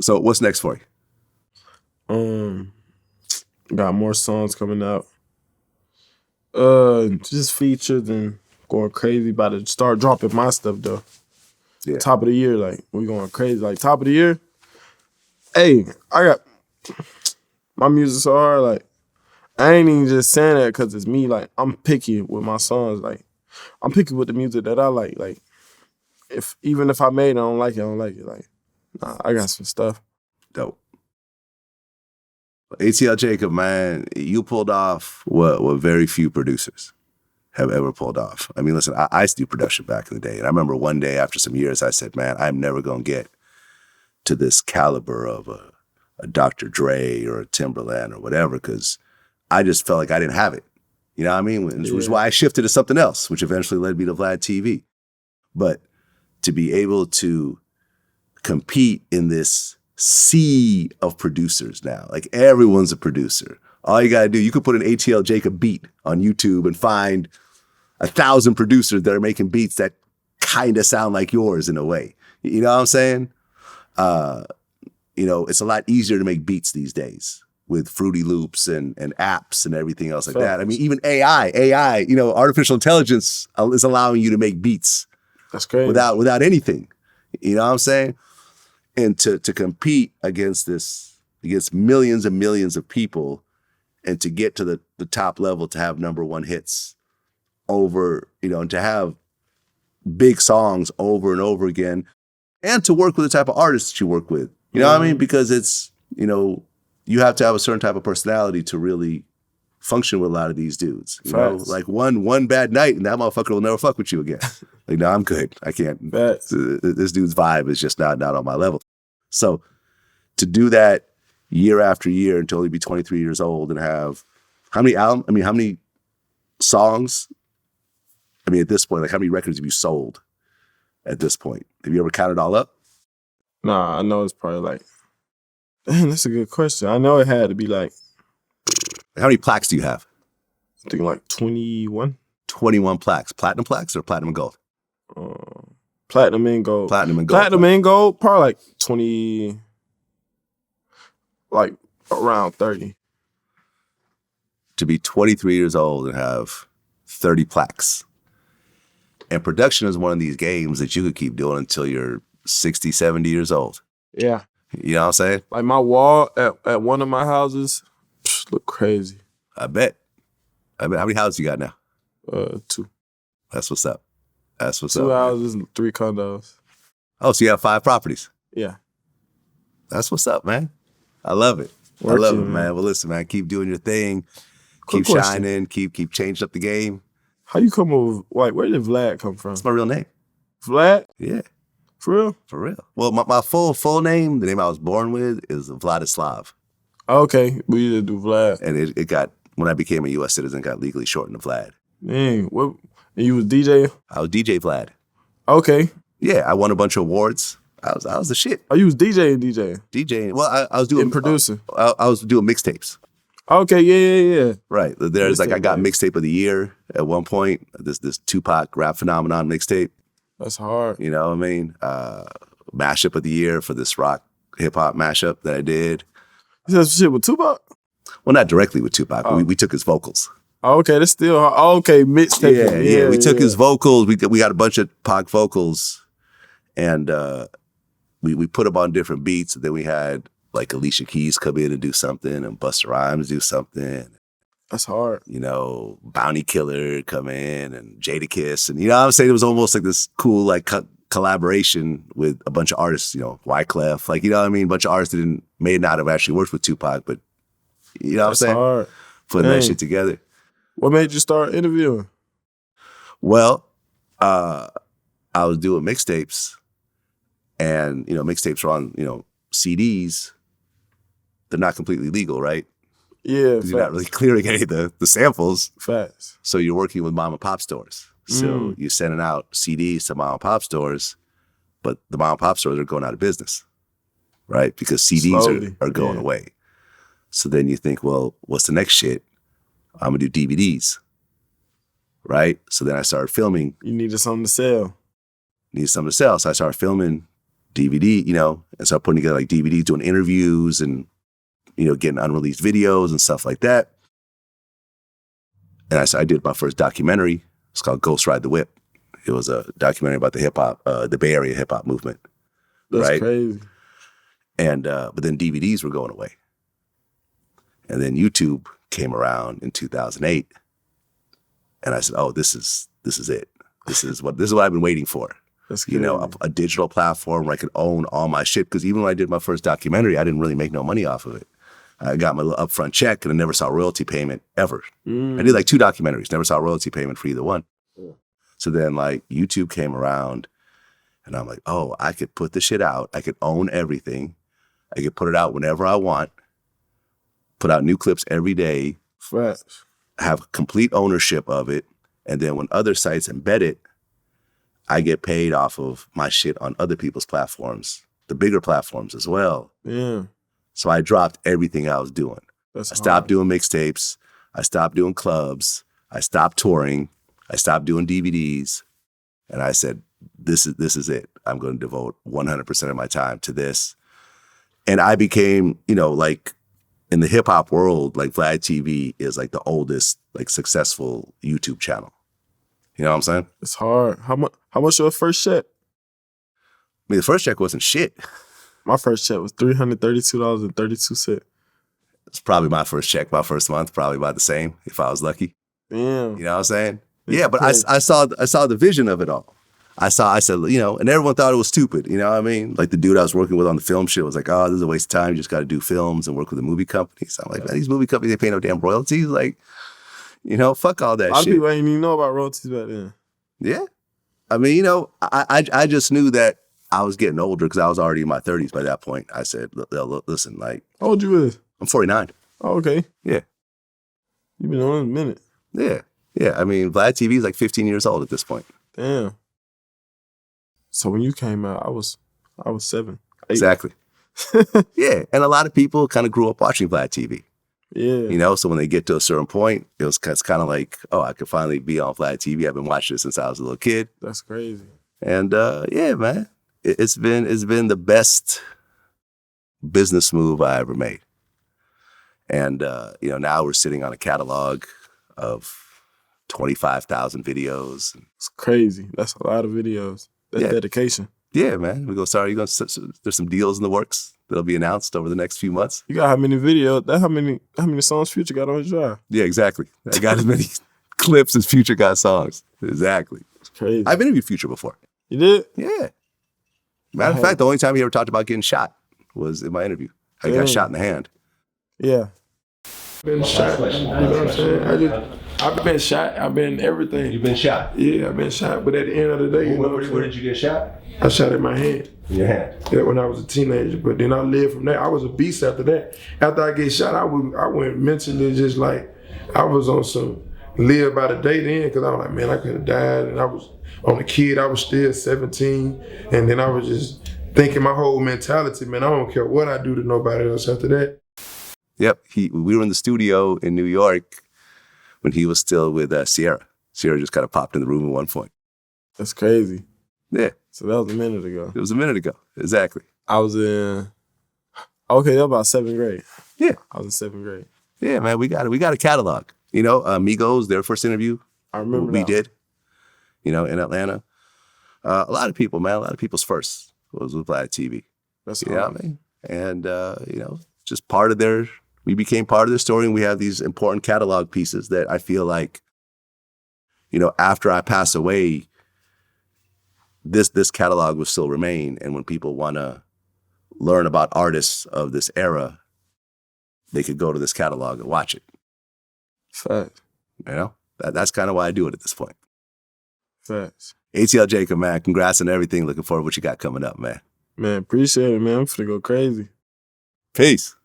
So what's next for you? Got more songs coming out. Just featured and going crazy. About to start dropping my stuff though. Yeah. Top of the year, like we going crazy. Like top of the year. Hey, I got my music so hard. Like I ain't even just saying that because it's me. Like I'm picky with my songs. Like I'm picky with the music that I like. Like even if I made it, I don't like it. I don't like it. Like nah, I got some stuff. Dope. ATL Jacob, man, you pulled off what very few producers have ever pulled off. I mean, listen, I used to do production back in the day. And I remember one day after some years, I said, man, I'm never going to get to this caliber of a Dr. Dre or a Timberland or whatever, because I just felt like I didn't have it. You know what I mean? Which was why I shifted to something else, which eventually led me to VladTV. But to be able to compete in this sea of producers now, like everyone's a producer. All you gotta do, you could put an ATL Jacob beat on YouTube and find 1,000 producers that are making beats that kind of sound like yours in a way. You know what I'm saying? It's a lot easier to make beats these days with Fruity Loops and apps and everything else like that. I mean, even AI, artificial intelligence is allowing you to make beats. That's crazy. Without anything. You know what I'm saying? And to compete against millions and millions of people and to get to the top level, to have #1 hits over, and to have big songs over and over again, and to work with the type of artists that you work with. You know what I mean? Because it's, you have to have a certain type of personality to really function with a lot of these dudes. You know, like one bad night and that motherfucker will never fuck with you again. Like, no, I'm good. I can't. This dude's vibe is just not on my level. So to do that year after year and to only be 23 years old and have how many songs? I mean, at this point, like how many records have you sold at this point? Have you ever counted all up? Nah, I know it's probably like, damn, that's a good question. I know it had to be like. How many plaques do you have? I think like 21. 21 plaques. Platinum plaques or platinum and gold? Platinum and gold. Platinum and gold. Platinum and gold, probably like 20, like around 30. To be 23 years old and have 30 plaques. And production is one of these games that you could keep doing until you're 60, 70 years old. Yeah. You know what I'm saying? Like my wall at one of my houses look crazy. I bet. How many houses you got now? 2. That's what's up. 2 houses and 3 condos. Oh, so you have 5 properties? Yeah. That's what's up, man. I love it. I love it, man. Well, listen, man, keep doing your thing. Keep shining. Keep changing up the game. How you come over? Like, where did Vlad come from? That's my real name. Vlad? Yeah. For real? For real. Well, my full name, the name I was born with, is Vladislav. Okay, we did do Vlad. And it got, when I became a U.S. citizen, got legally shortened to Vlad. Dang, what? And you was DJ? I was DJ Vlad. Okay. Yeah, I won a bunch of awards. I was the shit. Oh, you was DJing? DJing. Well, I was doing producing. I was doing mixtapes. Okay, yeah. Right. There's I got mixtape of the year at one point. This Tupac Rap Phenomenon mixtape. That's hard. You know what I mean? Mashup of the year for this rock hip hop mashup that I did. You did some shit with Tupac? Well, not directly with Tupac, but we took his vocals. Oh, okay, that's still hard. Oh, okay, mixtape. Yeah. We took his vocals. We got a bunch of Pac vocals, and we put them on different beats. And then we had like Alicia Keys come in and do something, and Busta Rhymes do something. That's hard. Bounty Killer come in, and Jadakiss, and you know what I'm saying? It was almost like this cool like collaboration with a bunch of artists. Wyclef, like, you know what I mean? A bunch of artists that may not have actually worked with Tupac, but you know what I'm saying? Hard. Putting that shit together. What made you start interviewing? Well, I was doing mixtapes, and mixtapes are on CDs. They're not completely legal, right? Yeah, you're not really clearing any of the samples. Facts. So you're working with mom and pop stores. So you're sending out CDs to mom and pop stores, but the mom and pop stores are going out of business, right? Because CDs are going away. So then you think, well, what's the next shit? I'm gonna do DVDs, right? So then I started filming. You needed something to sell. So I started filming DVD, and start putting together like DVDs, doing interviews and, getting unreleased videos and stuff like that. And I did my first documentary. It's called Ghost Ride the Whip. It was a documentary about the hip hop, the Bay Area hip hop movement. That's crazy. And but then DVDs were going away, and then YouTube came around in 2008, and I said, "Oh, this is it. This is what I've been waiting for." That's crazy. A digital platform where I could own all my shit. Because even when I did my first documentary, I didn't really make no money off of it. I got my little upfront check, and I never saw royalty payment ever. I did like 2 documentaries, never saw royalty payment for either one. Yeah. So then like YouTube came around, and I'm like, oh, I could put the shit out. I could own everything. I could put it out whenever I want, put out new clips every day, Facts. Have complete ownership of it. And then when other sites embed it, I get paid off of my shit on other people's platforms, the bigger platforms as well. Yeah. So I dropped everything I was doing. I stopped doing mixtapes. I stopped doing clubs. I stopped touring. I stopped doing DVDs. And I said, this is it. I'm going to devote 100% of my time to this. And I became, like in the hip hop world, like VladTV is like the oldest, like successful YouTube channel. You know what I'm saying? It's hard. How much your first check? I mean, the first check wasn't shit. My first check was $332.32. It's probably my first check, my first month, probably about the same if I was lucky. Damn. You know what I'm saying? Yeah, but I saw the vision of it all. I said, and everyone thought it was stupid. You know what I mean? Like the dude I was working with on the film shit was like, oh, this is a waste of time. You just got to do films and work with the movie companies. I'm like, man, these movie companies, they pay no damn royalties. Like, fuck all that shit. A lot of people ain't even know about royalties back then. Yeah. I mean, I just knew that I was getting older because I was already in my 30s by that point. I said, look, listen, like. How old you is? I'm 49. Oh, okay. Yeah. You've been on it a minute. Yeah. Yeah. I mean, VladTV is like 15 years old at this point. Damn. So when you came out, I was 7. 8. Exactly. Yeah. And a lot of people kind of grew up watching VladTV. Yeah. So when they get to a certain point, it's kind of like, oh, I could finally be on VladTV. I've been watching it since I was a little kid. That's crazy. And yeah, man, it's been the best business move I ever made. And now we're sitting on a catalog of 25,000 videos. It's crazy. That's a lot of videos. That's dedication. Yeah, man. There's some deals in the works that'll be announced over the next few months. You got how many videos? How many songs Future got on his drive? Yeah, exactly. I got as many clips as Future got songs. Exactly. It's crazy. I've interviewed Future before. You did? Yeah. Matter of fact, the only time he ever talked about getting shot was in my interview. I got shot in the hand. Yeah. Been shot. You know what I'm saying? I've been shot. I've been everything. You've been shot? Yeah, I've been shot. But at the end of the day, where did you get shot? I shot in my hand. In your hand? Yeah, when I was a teenager. But then I lived from there. I was a beast after that. After I get shot, I went mentally just like, I was on some live by the day then, because I was like, man, I could have died. And I was on a kid, I was still 17. And then I was just thinking my whole mentality, man, I don't care what I do to nobody else after that. Yep. We were in the studio in New York when he was still with Sierra. Sierra just kind of popped in the room at one point. That's crazy. Yeah. So that was a minute ago. It was a minute ago. Exactly. I was in, that was about 7th grade. Yeah. I was in 7th grade. Yeah, man, we got a catalog. Migos, their first interview. I remember we did, in Atlanta. A lot of people, man, a lot of people's first was with VladTV. That's what I mean? And, just part of we became part of their story, and we have these important catalog pieces that I feel like, after I pass away, this catalog will still remain. And when people want to learn about artists of this era, they could go to this catalog and watch it. Facts. That's kind of why I do it at this point. Facts. ATL Jacob, man, congrats on everything. Looking forward to what you got coming up, man. Man, appreciate it, man. I'm finna go crazy. Peace.